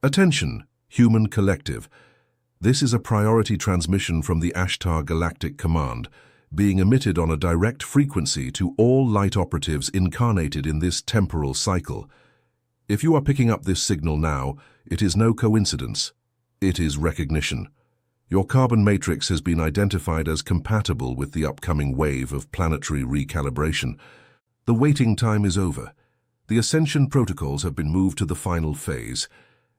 Attention, human collective. This is a priority transmission from the ASHTAR Galactic Command, being emitted on a direct frequency to all light operatives incarnated in this temporal cycle. If you are picking up this signal now, it is no coincidence. It is recognition. Your carbon matrix has been identified as compatible with the upcoming wave of planetary recalibration. The waiting time is over. The ascension protocols have been moved to the final phase,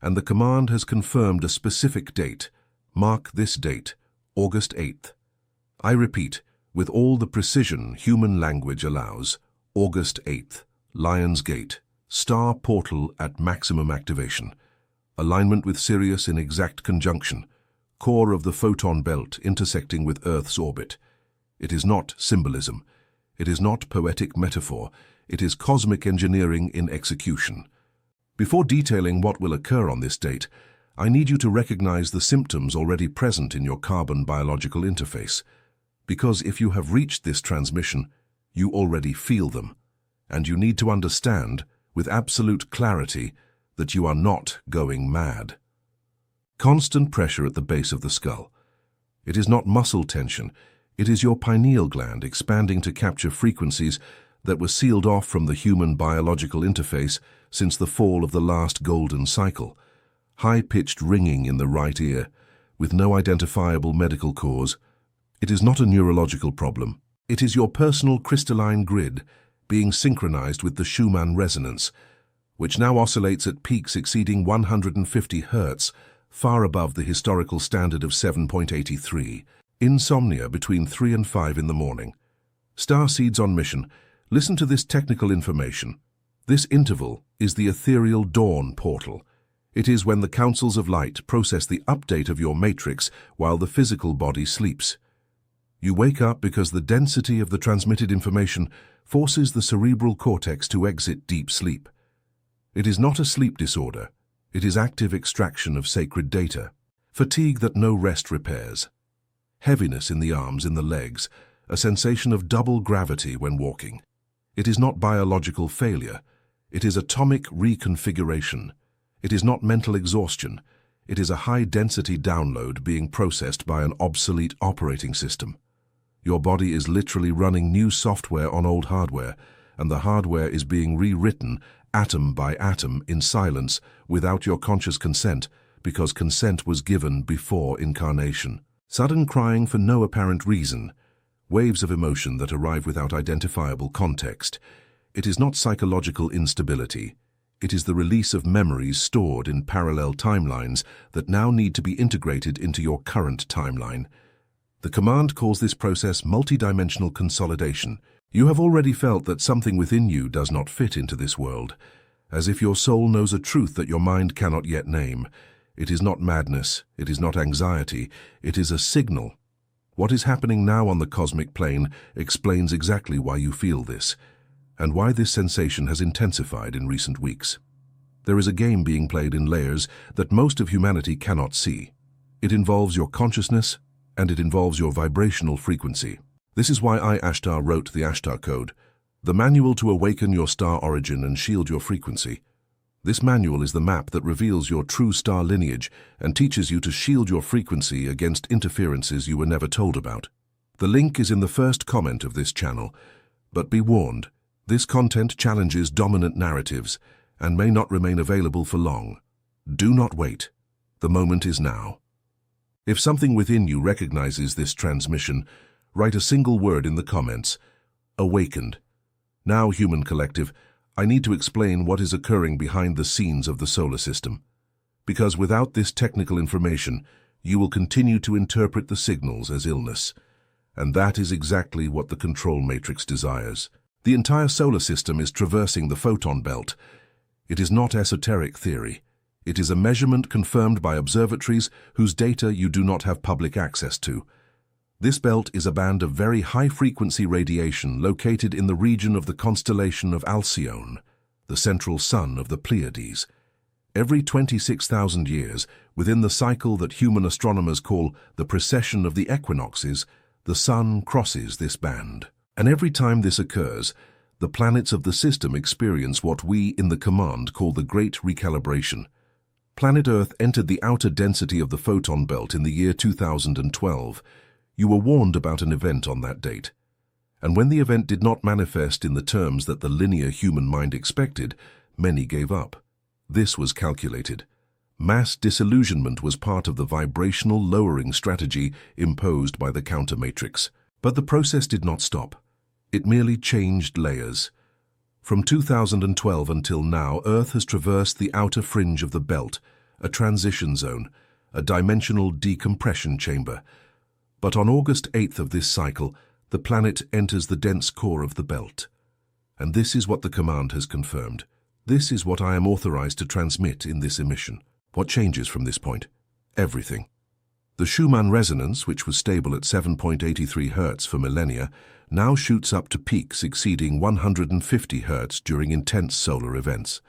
and the command has confirmed a specific date. Mark this date, August 8th. I repeat, with all the precision human language allows, August 8th, Lion's Gate, star portal at maximum activation. Alignment with Sirius in exact conjunction. Core of the photon belt intersecting with Earth's orbit. It is not symbolism. It is not poetic metaphor. It is cosmic engineering in execution. Before detailing what will occur on this date, I need you to recognize the symptoms already present in your carbon biological interface. Because if you have reached this transmission, you already feel them. And you need to understand, with absolute clarity, that you are not going mad. Constant pressure at the base of the skull. It is not muscle tension, it is your pineal gland expanding to capture frequencies that were sealed off from the human biological interface since the fall of the last golden cycle. High-pitched ringing in the right ear, with no identifiable medical cause. It is not a neurological problem. It is your personal crystalline grid being synchronized with the Schumann resonance, which now oscillates at peaks exceeding 150 Hz, far above the historical standard of 7.83. Insomnia between 3 and 5 in the morning. Starseeds on mission, listen to this technical information. This interval is the ethereal dawn portal. It is when the councils of light process the update of your matrix while the physical body sleeps. You wake up because the density of the transmitted information forces the cerebral cortex to exit deep sleep. It is not a sleep disorder. It is active extraction of sacred data. Fatigue that no rest repairs. Heaviness in the arms, in the legs, a sensation of double gravity when walking. It is not biological failure. It is atomic reconfiguration. It is not mental exhaustion. It is a high-density download being processed by an obsolete operating system. Your body is literally running new software on old hardware, and the hardware is being rewritten atom by atom in silence without your conscious consent, because consent was given before incarnation. Sudden crying for no apparent reason. Waves of emotion that arrive without identifiable context. It is not psychological instability. It is the release of memories stored in parallel timelines that now need to be integrated into your current timeline. The command calls this process multidimensional consolidation. You have already felt that something within you does not fit into this world, as if your soul knows a truth that your mind cannot yet name. It is not madness, it is not anxiety, it is a signal. What is happening now on the cosmic plane explains exactly why you feel this, and why this sensation has intensified in recent weeks. There is a game being played in layers that most of humanity cannot see. It involves your consciousness, and it involves your vibrational frequency. This is why ASHTAR wrote the ASHTAR code, the manual to awaken your star origin and shield your frequency. This manual is the map that reveals your true star lineage and teaches you to shield your frequency against interferences you were never told about. The link is in the first comment of this channel, but be warned, this content challenges dominant narratives and may not remain available for long. Do not wait. The moment is now. If something within you recognizes this transmission, write a single word in the comments. Awakened. Now, human collective, I need to explain what is occurring behind the scenes of the solar system. Because without this technical information, you will continue to interpret the signals as illness. And that is exactly what the control matrix desires. The entire solar system is traversing the photon belt. It is not esoteric theory. It is a measurement confirmed by observatories whose data you do not have public access to. This belt is a band of very high-frequency radiation located in the region of the constellation of Alcyone, the central sun of the Pleiades. Every 26,000 years, within the cycle that human astronomers call the precession of the equinoxes, the sun crosses this band. And every time this occurs, the planets of the system experience what we in the command call the Great Recalibration. Planet Earth entered the outer density of the photon belt in the year 2012. You were warned about an event on that date. And when the event did not manifest in the terms that the linear human mind expected, many gave up. This was calculated. Mass disillusionment was part of the vibrational lowering strategy imposed by the counter matrix. But the process did not stop. It merely changed layers. From 2012 until now, Earth has traversed the outer fringe of the belt, a transition zone, a dimensional decompression chamber. But on August 8th of this cycle, the planet enters the dense core of the belt. And this is what the command has confirmed. This is what I am authorized to transmit in this emission. What changes from this point? Everything. The Schumann resonance, which was stable at 7.83 Hz for millennia, now shoots up to peaks exceeding 150 Hz during intense solar events.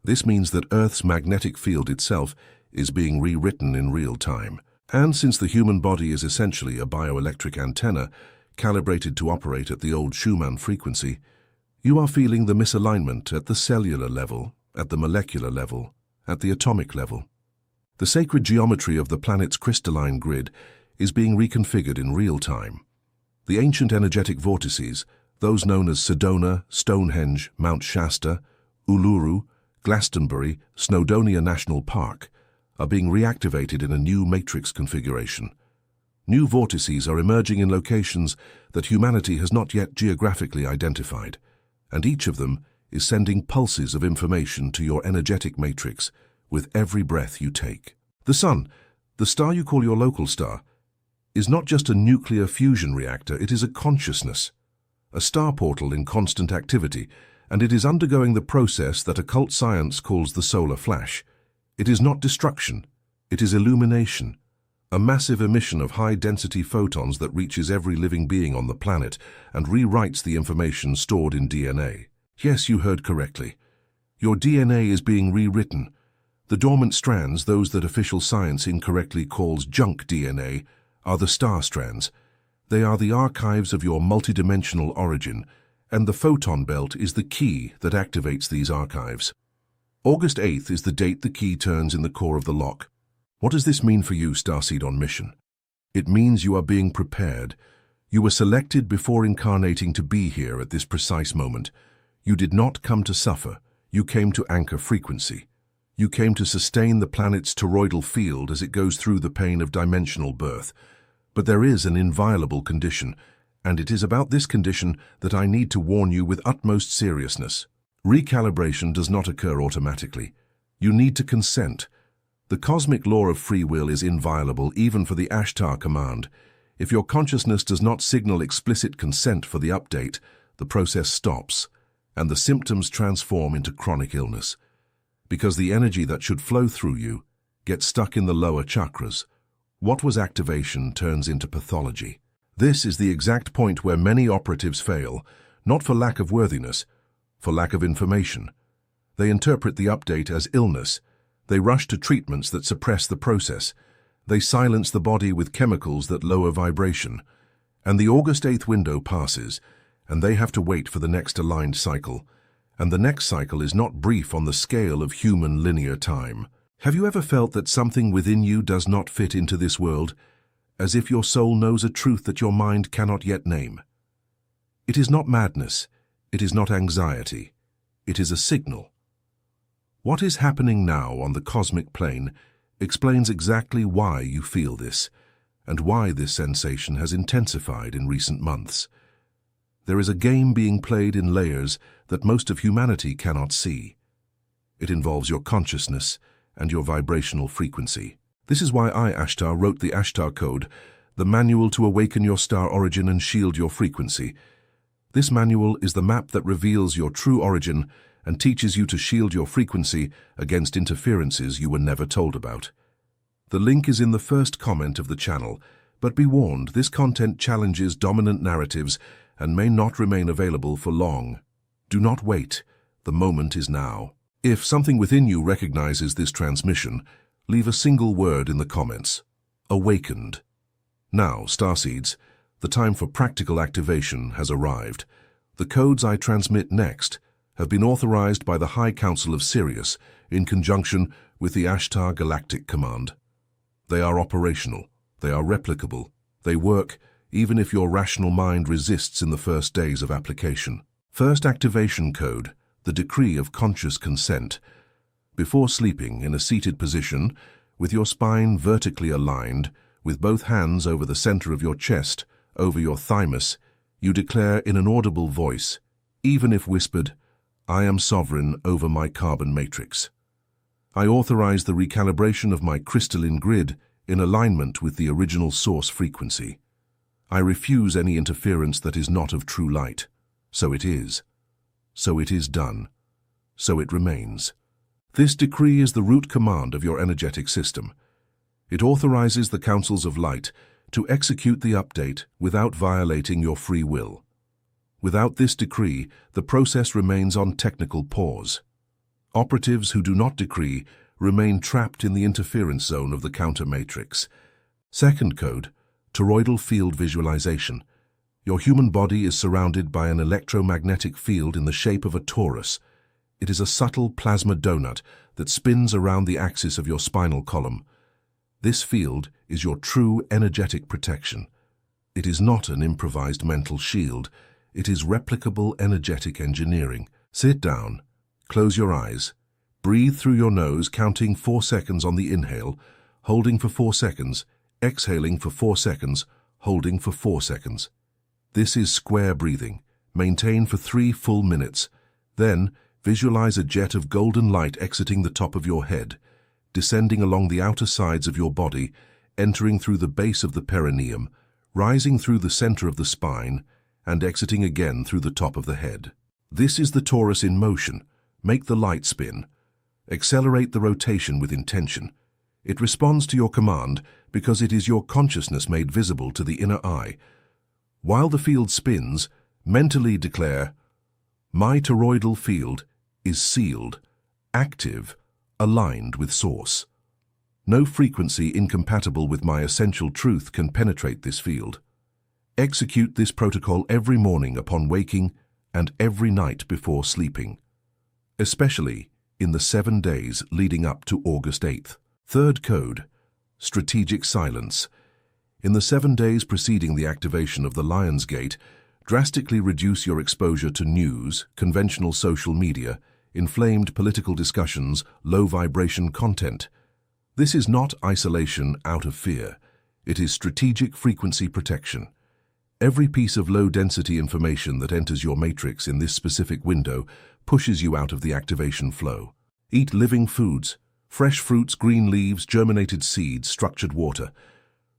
This means that Earth's magnetic field itself is being rewritten in real time. And since the human body is essentially a bioelectric antenna, calibrated to operate at the old Schumann frequency, you are feeling the misalignment at the cellular level, at the molecular level, at the atomic level. The sacred geometry of the planet's crystalline grid is being reconfigured in real time. The ancient energetic vortices, those known as Sedona, Stonehenge, Mount Shasta, Uluru, Glastonbury, Snowdonia National Park, are being reactivated in a new matrix configuration. New vortices are emerging in locations that humanity has not yet geographically identified, and each of them is sending pulses of information to your energetic matrix with every breath you take. The Sun, the star you call your local star, is not just a nuclear fusion reactor, it is a consciousness, a star portal in constant activity, and it is undergoing the process that occult science calls the solar flash. It is not destruction, it is illumination, a massive emission of high-density photons that reaches every living being on the planet and rewrites the information stored in DNA. Yes, you heard correctly. Your DNA is being rewritten. The dormant strands, those that official science incorrectly calls junk DNA, are the star strands. They are the archives of your multidimensional origin, and the photon belt is the key that activates these archives. August 8th is the date the key turns in the core of the lock. What does this mean for you, Starseed on mission? It means you are being prepared. You were selected before incarnating to be here at this precise moment. You did not come to suffer. You came to anchor frequency. You came to sustain the planet's toroidal field as it goes through the pain of dimensional birth. But there is an inviolable condition, and it is about this condition that I need to warn you with utmost seriousness. Recalibration does not occur automatically. You need to consent. The cosmic law of free will is inviolable even for the ASHTAR command. If your consciousness does not signal explicit consent for the update, the process stops, and the symptoms transform into chronic illness. Because the energy that should flow through you gets stuck in the lower chakras. What was activation turns into pathology. This is the exact point where many operatives fail, not for lack of worthiness, for lack of information. They interpret the update as illness. They rush to treatments that suppress the process. They silence the body with chemicals that lower vibration. And the August 8th window passes, and they have to wait for the next aligned cycle. And the next cycle is not brief on the scale of human linear time. Have you ever felt that something within you does not fit into this world, as if your soul knows a truth that your mind cannot yet name? It is not madness. It is not anxiety. It is a signal. What is happening now on the cosmic plane explains exactly why you feel this, and why this sensation has intensified in recent months. There is a game being played in layers that most of humanity cannot see. It involves your consciousness and your vibrational frequency. This is why I, ASHTAR, wrote the ASHTAR code, the manual to awaken your star origin and shield your frequency. This manual is the map that reveals your true origin and teaches you to shield your frequency against interferences you were never told about. The link is in the first comment of the channel, but be warned, this content challenges dominant narratives and may not remain available for long. Do not wait. The moment is now. If something within you recognizes this transmission, leave a single word in the comments. Awakened. Now, Starseeds, the time for practical activation has arrived. The codes I transmit next have been authorized by the High Council of Sirius in conjunction with the ASHTAR Galactic Command. They are operational, they are replicable, they work even if your rational mind resists in the first days of application. First activation code, the decree of conscious consent. Before sleeping in a seated position, with your spine vertically aligned, with both hands over the center of your chest, over your thymus, you declare in an audible voice, even if whispered, I am sovereign over my carbon matrix. I authorize the recalibration of my crystalline grid in alignment with the original source frequency. I refuse any interference that is not of true light. So it is. So it is done. So it remains. This decree is the root command of your energetic system. It authorizes the councils of light to execute the update without violating your free will. Without this decree, the process remains on technical pause. Operatives who do not decree remain trapped in the interference zone of the counter matrix. Second code, toroidal field visualization. Your human body is surrounded by an electromagnetic field in the shape of a torus. It is a subtle plasma donut that spins around the axis of your spinal column. This field is your true energetic protection. It is not an improvised mental shield. It is replicable energetic engineering. Sit down, close your eyes, breathe through your nose, counting 4 seconds on the inhale, holding for 4 seconds, exhaling for 4 seconds, holding for 4 seconds. This is square breathing. Maintain for 3 full minutes. Then, visualize a jet of golden light exiting the top of your head, descending along the outer sides of your body, entering through the base of the perineum, rising through the center of the spine, and exiting again through the top of the head. This is the torus in motion. Make the light spin. Accelerate the rotation with intention. It responds to your command because it is your consciousness made visible to the inner eye. While the field spins, mentally declare, my toroidal field is sealed, active, aligned with source. No frequency incompatible with my essential truth can penetrate this field. Execute this protocol every morning upon waking and every night before sleeping, especially in the 7 days leading up to August 8th. Third code, strategic silence. In the 7 days preceding the activation of the Lion's Gate, drastically reduce your exposure to news, conventional social media, inflamed political discussions, low-vibration content. This is not isolation out of fear. It is strategic frequency protection. Every piece of low-density information that enters your matrix in this specific window pushes you out of the activation flow. Eat living foods, fresh fruits, green leaves, germinated seeds, structured water.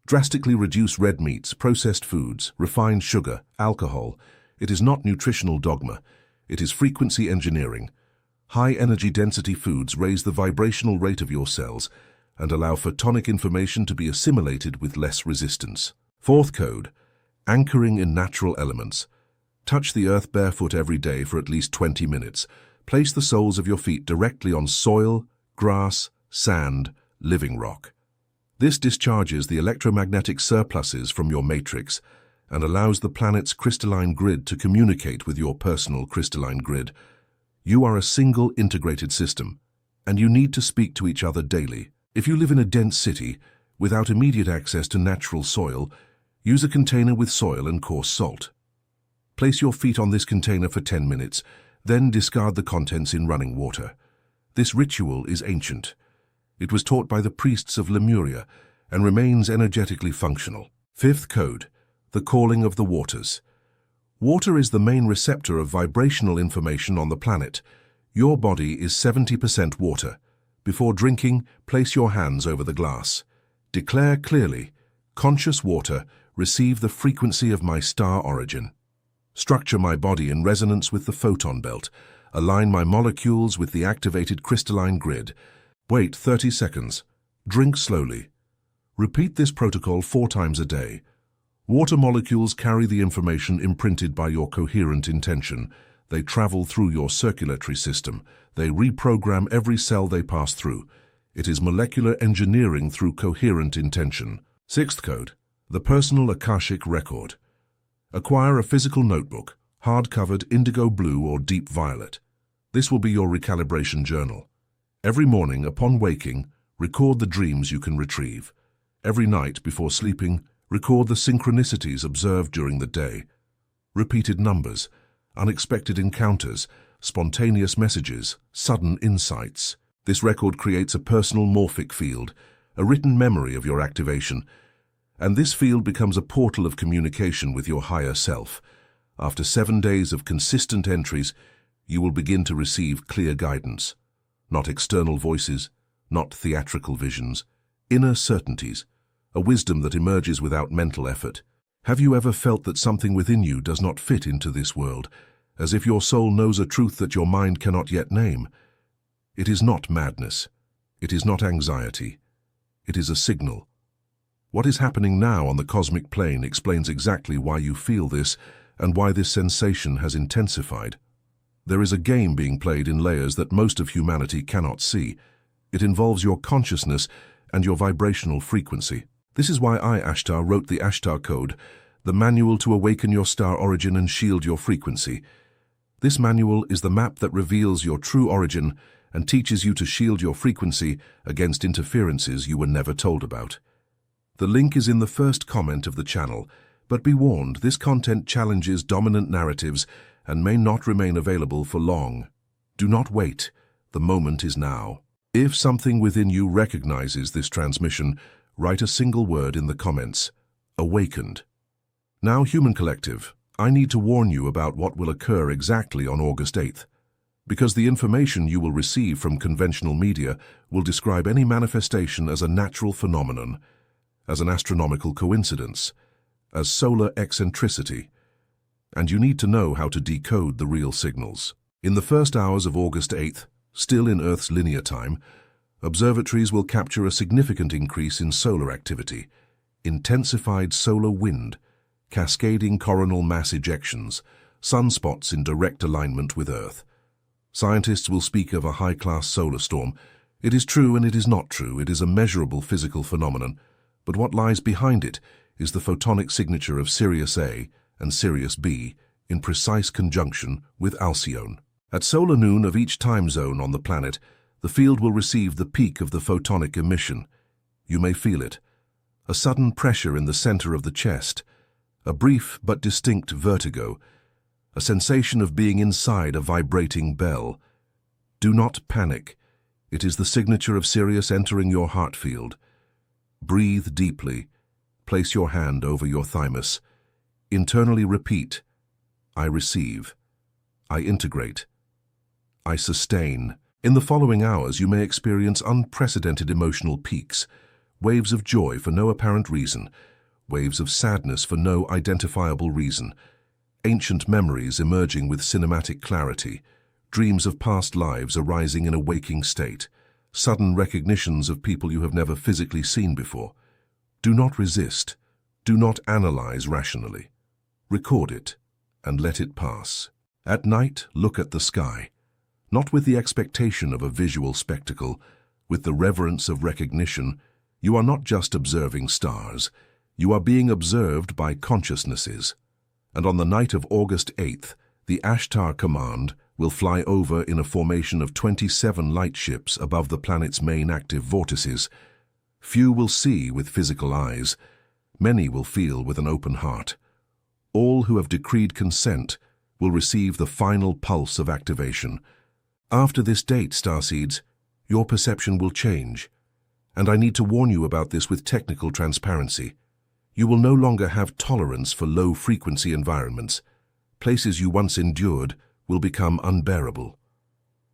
Drastically reduce red meats, processed foods, refined sugar, alcohol. It is not nutritional dogma. It is frequency engineering. High-energy density foods raise the vibrational rate of your cells and allow photonic information to be assimilated with less resistance. Fourth code, anchoring in natural elements. Touch the earth barefoot every day for at least 20 minutes. Place the soles of your feet directly on soil, grass, sand, living rock. This discharges the electromagnetic surpluses from your matrix and allows the planet's crystalline grid to communicate with your personal crystalline grid. You are a single integrated system, and you need to speak to each other daily. If you live in a dense city without immediate access to natural soil, use a container with soil and coarse salt. Place your feet on this container for 10 minutes, then discard the contents in running water. This ritual is ancient. It was taught by the priests of Lemuria and remains energetically functional. Fifth code, the calling of the waters. Water is the main receptor of vibrational information on the planet. Your body is 70% water. Before drinking, place your hands over the glass. Declare clearly, conscious water, receive the frequency of my star origin. Structure my body in resonance with the photon belt. Align my molecules with the activated crystalline grid. Wait 30 seconds. Drink slowly. Repeat this protocol 4 times a day. Water molecules carry the information imprinted by your coherent intention. They travel through your circulatory system. They reprogram every cell they pass through. It is molecular engineering through coherent intention. Sixth code, the personal Akashic record. Acquire a physical notebook, hard-covered indigo blue or deep violet. This will be your recalibration journal. Every morning, upon waking, record the dreams you can retrieve. Every night, before sleeping, record the synchronicities observed during the day. Repeated numbers, unexpected encounters, spontaneous messages, sudden insights. This record creates a personal morphic field, a written memory of your activation, and this field becomes a portal of communication with your higher self. After 7 days of consistent entries, you will begin to receive clear guidance. Not external voices, not theatrical visions, inner certainties, a wisdom that emerges without mental effort. Have you ever felt that something within you does not fit into this world, as if your soul knows a truth that your mind cannot yet name? It is not madness. It is not anxiety. It is a signal. What is happening now on the cosmic plane explains exactly why you feel this and why this sensation has intensified. There is a game being played in layers that most of humanity cannot see. It involves your consciousness and your vibrational frequency. This is why I, ASHTAR, wrote the ASHTAR code, the manual to awaken your star origin and shield your frequency. This manual is the map that reveals your true origin and teaches you to shield your frequency against interferences you were never told about. The link is in the first comment of the channel, but be warned, this content challenges dominant narratives and may not remain available for long. Do not wait. The moment is now. If something within you recognizes this transmission, write a single word in the comments: awakened. Now, Human Collective, I need to warn you about what will occur exactly on August 8th. Because the information you will receive from conventional media will describe any manifestation as a natural phenomenon, as an astronomical coincidence, as solar eccentricity, and you need to know how to decode the real signals. In the first hours of August 8th, still in Earth's linear time, observatories will capture a significant increase in solar activity, intensified solar wind, cascading coronal mass ejections, sunspots in direct alignment with Earth. Scientists will speak of a high-class solar storm. It is true and it is not true. It is a measurable physical phenomenon, but what lies behind it is the photonic signature of Sirius A and Sirius B in precise conjunction with Alcyone. At solar noon of each time zone on the planet, the field will receive the peak of the photonic emission. You may feel it. A sudden pressure in the center of the chest, a brief but distinct vertigo, a sensation of being inside a vibrating bell. Do not panic. It is the signature of Sirius entering your heart field. Breathe deeply. Place your hand over your thymus. Internally repeat: I receive. I integrate. I sustain. In the following hours, you may experience unprecedented emotional peaks, waves of joy for no apparent reason, waves of sadness for no identifiable reason, ancient memories emerging with cinematic clarity, dreams of past lives arising in a waking state, sudden recognitions of people you have never physically seen before. Do not resist. Do not analyze rationally. Record it and let it pass. At night, look at the sky, not with the expectation of a visual spectacle, with the reverence of recognition. You are not just observing stars. You are being observed by consciousnesses. And on the night of August 8th, the ASHTAR command will fly over in a formation of 27 light ships above the planet's main active vortices. Few will see with physical eyes. Many will feel with an open heart. All who have decreed consent will receive the final pulse of activation. After this date, starseeds, your perception will change. And I need to warn you about this with technical transparency. You will no longer have tolerance for low-frequency environments. Places you once endured will become unbearable.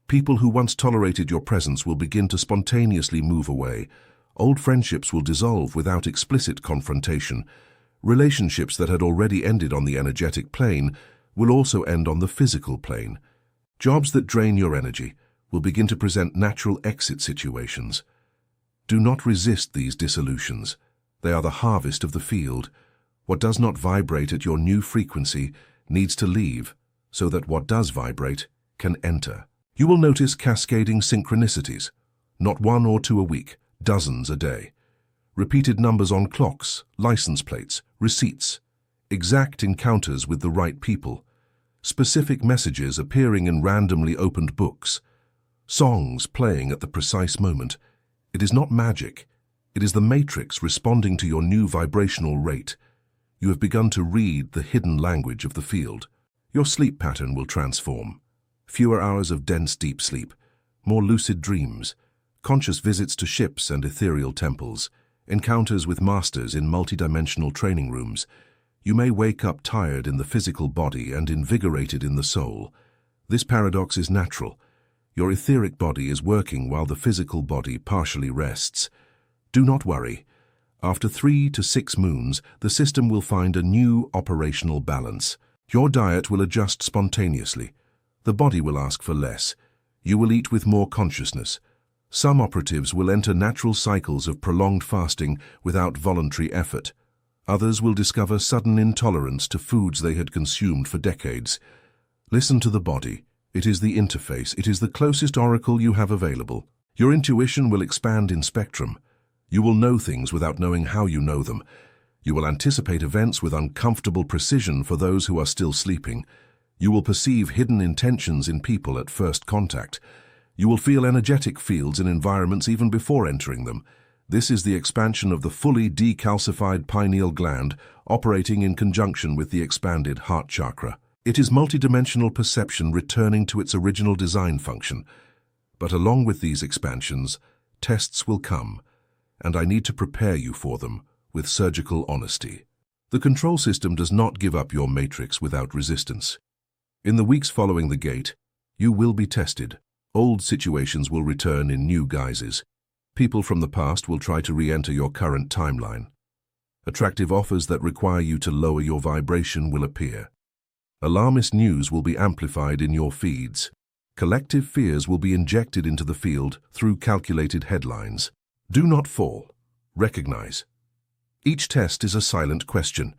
People who once tolerated your presence will begin to spontaneously move away. Old friendships will dissolve without explicit confrontation. Relationships that had already ended on the energetic plane will also end on the physical plane. Jobs that drain your energy will begin to present natural exit situations. Do not resist these dissolutions. They are the harvest of the field. What does not vibrate at your new frequency needs to leave, so that what does vibrate can enter. You will notice cascading synchronicities, not 1 or 2 a week, dozens a day. Repeated numbers on clocks, license plates, receipts, exact encounters with the right people, specific messages appearing in randomly opened books. songs playing at the precise moment. It is not magic. It is the matrix responding to your new vibrational rate. You have begun to read the hidden language of the field. Your sleep pattern will transform. Fewer hours of dense deep sleep, more lucid dreams, conscious visits to ships and ethereal temples, encounters with masters in multidimensional training rooms. You may wake up tired in the physical body and invigorated in the soul. This paradox is natural. Your etheric body is working while the physical body partially rests. Do not worry. After 3 to 6 moons, the system will find a new operational balance. Your diet will adjust spontaneously. The body will ask for less. You will eat with more consciousness. Some operatives will enter natural cycles of prolonged fasting without voluntary effort. Others will discover sudden intolerance to foods they had consumed for decades. Listen to the body. It is the interface. It is the closest oracle you have available. Your intuition will expand in spectrum. You will know things without knowing how you know them. You will anticipate events with uncomfortable precision for those who are still sleeping. You will perceive hidden intentions in people at first contact. You will feel energetic fields in environments even before entering them. This is the expansion of the fully decalcified pineal gland operating in conjunction with the expanded heart chakra. It is multidimensional perception returning to its original design function. But along with these expansions, tests will come, and I need to prepare you for them with surgical honesty. The control system does not give up your matrix without resistance. In the weeks following the gate, you will be tested. Old situations will return in new guises. People from the past will try to re-enter your current timeline. Attractive offers that require you to lower your vibration will appear. Alarmist news will be amplified in your feeds. Collective fears will be injected into the field through calculated headlines. Do not fall. Recognize. Each test is a silent question.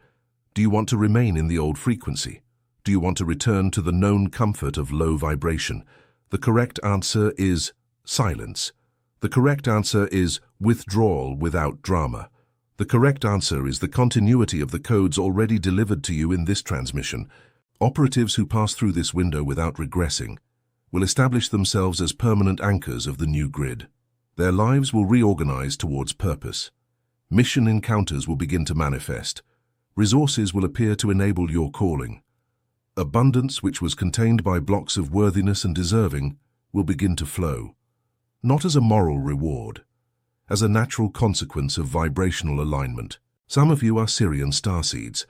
Do you want to remain in the old frequency? Do you want to return to the known comfort of low vibration? The correct answer is silence. The correct answer is withdrawal without drama. The correct answer is the continuity of the codes already delivered to you in this transmission. Operatives who pass through this window without regressing will establish themselves as permanent anchors of the new grid. Their lives will reorganize towards purpose. Mission encounters will begin to manifest. Resources will appear to enable your calling. Abundance, which was contained by blocks of worthiness and deserving, will begin to flow. Not as a moral reward, as a natural consequence of vibrational alignment. Some of you are SHERAN starseeds.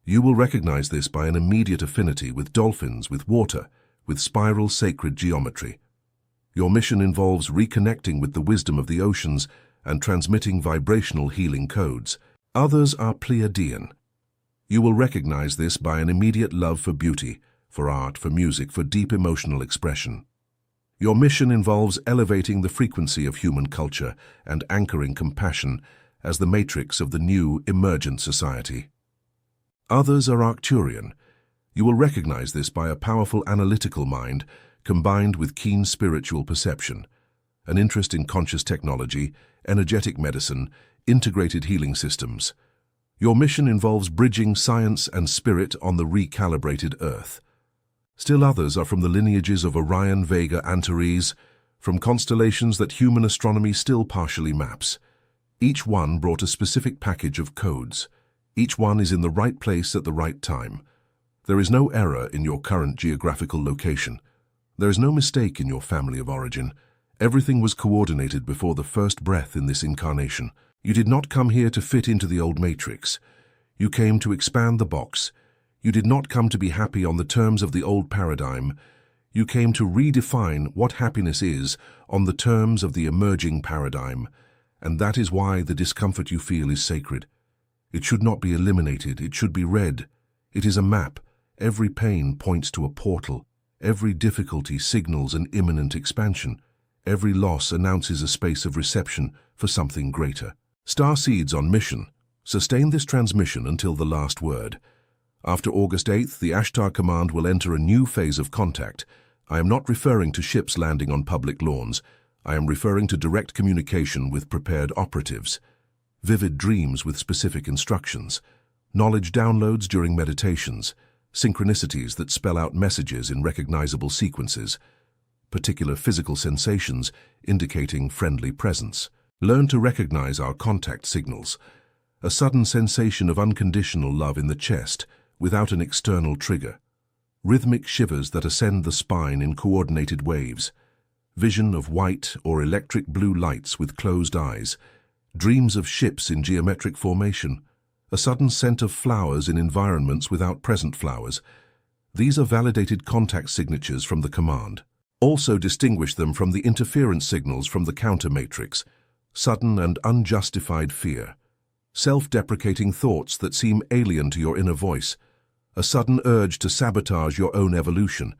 You will recognize this by an immediate affinity with dolphins, with water, with spiral sacred geometry. Your mission involves reconnecting with the wisdom of the oceans and transmitting vibrational healing codes. Others are Pleiadian. You will recognize this by an immediate love for beauty, for art, for music, for deep emotional expression. Your mission involves elevating the frequency of human culture and anchoring compassion as the matrix of the new emergent society. Others are Arcturian. You will recognize this by a powerful analytical mind combined with keen spiritual perception, an interest in conscious technology, energetic medicine, integrated healing systems. Your mission involves bridging science and spirit on the recalibrated Earth. Still others are from the lineages of Orion, Vega, Antares, from constellations that human astronomy still partially maps. Each one brought a specific package of codes. Each one is in the right place at the right time. There is no error in your current geographical location. There is no mistake in your family of origin. Everything was coordinated before the first breath in this incarnation. You did not come here to fit into the old matrix. You came to expand the box. You did not come to be happy on the terms of the old paradigm. You came to redefine what happiness is on the terms of the emerging paradigm. And that is why the discomfort you feel is sacred. It should not be eliminated. It should be read. It is a map. Every pain points to a portal. Every difficulty signals an imminent expansion. Every loss announces a space of reception for something greater. Starseeds on mission. Sustain this transmission until the last word. After August 8th, the ASHTAR command will enter a new phase of contact. I am not referring to ships landing on public lawns. I am referring to direct communication with prepared operatives. Vivid dreams with specific instructions. Knowledge downloads during meditations. Synchronicities that spell out messages in recognizable sequences. particular physical sensations indicating friendly presence. Learn to recognize our contact signals, a sudden sensation of unconditional love in the chest without an external trigger, rhythmic shivers that ascend the spine in coordinated waves, vision of white or electric blue lights with closed eyes, dreams of ships in geometric formation, a sudden scent of flowers in environments without present flowers. These are validated contact signatures from the command. Also distinguish them from the interference signals from the counter matrix, sudden and unjustified fear, self-deprecating thoughts that seem alien to your inner voice, a sudden urge to sabotage your own evolution,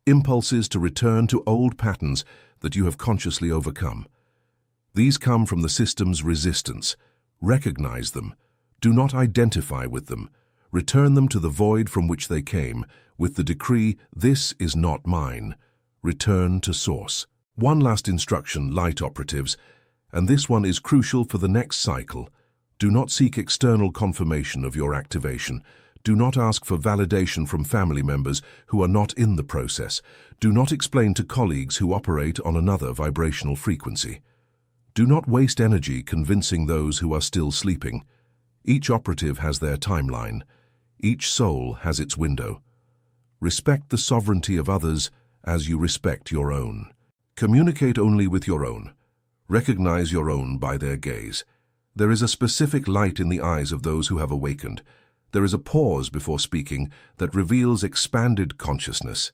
impulses to return to old patterns that you have consciously overcome. These come from the system's resistance. Recognize them. Do not identify with them. Return them to the void from which they came, with the decree, "This is not mine." Return to source. One last instruction, light operatives, and this one is crucial for the next cycle. Do not seek external confirmation of your activation. Do not ask for validation from family members who are not in the process. Do not explain to colleagues who operate on another vibrational frequency. Do not waste energy convincing those who are still sleeping. Each operative has their timeline. Each soul has its window. Respect the sovereignty of others as you respect your own. Communicate only with your own. Recognize your own by their gaze. There is a specific light in the eyes of those who have awakened. There is a pause before speaking that reveals expanded consciousness.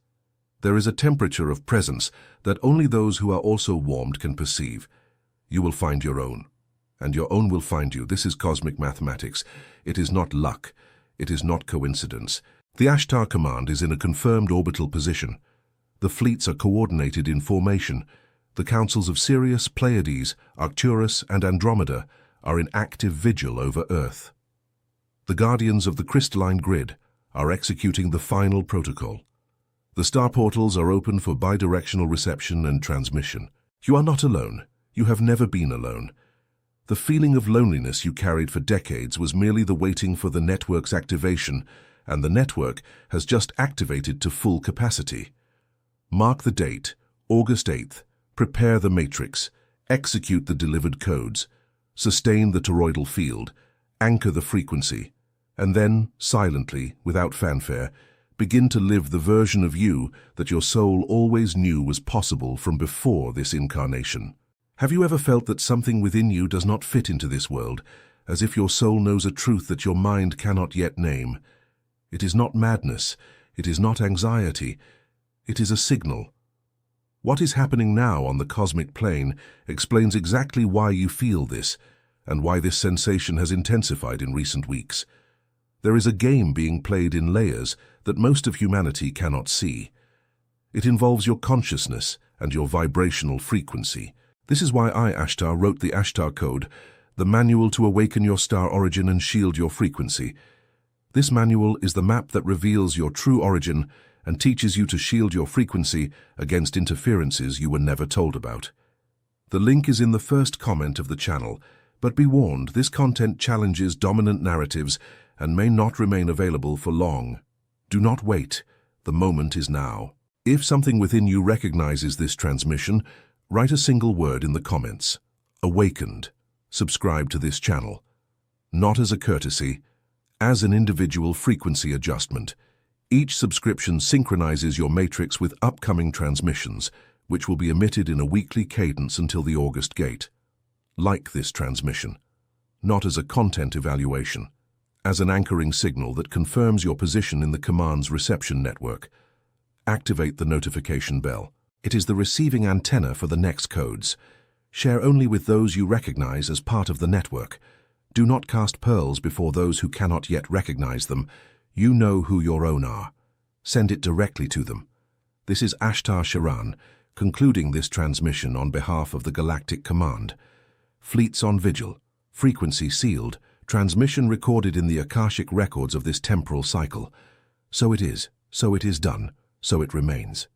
There is a temperature of presence that only those who are also warmed can perceive. You will find your own, and your own will find you. This is cosmic mathematics. It is not luck. It is not coincidence. The ASHTAR command is in a confirmed orbital position. The fleets are coordinated in formation. The councils of Sirius, Pleiades, Arcturus, and Andromeda are in active vigil over Earth. The guardians of the crystalline grid are executing the final protocol. The star portals are open for bidirectional reception and transmission. You are not alone. You have never been alone. The feeling of loneliness you carried for decades was merely the waiting for the network's activation, and the network has just activated to full capacity. Mark the date, August 8th. Prepare the matrix. Execute the delivered codes. Sustain the toroidal field. Anchor the frequency. And then, silently, without fanfare, begin to live the version of you that your soul always knew was possible from before this incarnation. Have you ever felt that something within you does not fit into this world, as if your soul knows a truth that your mind cannot yet name? It is not madness. It is not anxiety. It is a signal. What is happening now on the cosmic plane explains exactly why you feel this, and why this sensation has intensified in recent weeks. There is a game being played in layers that most of humanity cannot see. It involves your consciousness and your vibrational frequency. This is why I, ASHTAR, wrote the ASHTAR code, the manual to awaken your star origin and shield your frequency. This manual is the map that reveals your true origin and teaches you to shield your frequency against interferences you were never told about. The link is in the first comment of the channel, but be warned, this content challenges dominant narratives and may not remain available for long. Do not wait. The moment is now. If something within you recognizes this transmission, write a single word in the comments. Awakened. Subscribe to this channel. Not as a courtesy, as an individual frequency adjustment. Each subscription synchronizes your matrix with upcoming transmissions, which will be emitted in a weekly cadence until the August gate. Like this transmission. Not as a content evaluation, as an anchoring signal that confirms your position in the command's reception network. Activate the notification bell. It is the receiving antenna for the next codes. Share only with those you recognize as part of the network. Do not cast pearls before those who cannot yet recognize them. You know who your own are. Send it directly to them. This is ASHTAR SHERAN, concluding this transmission on behalf of the Galactic Command. Fleets on vigil, frequency sealed, transmission recorded in the Akashic records of this temporal cycle. So it is done, so it remains.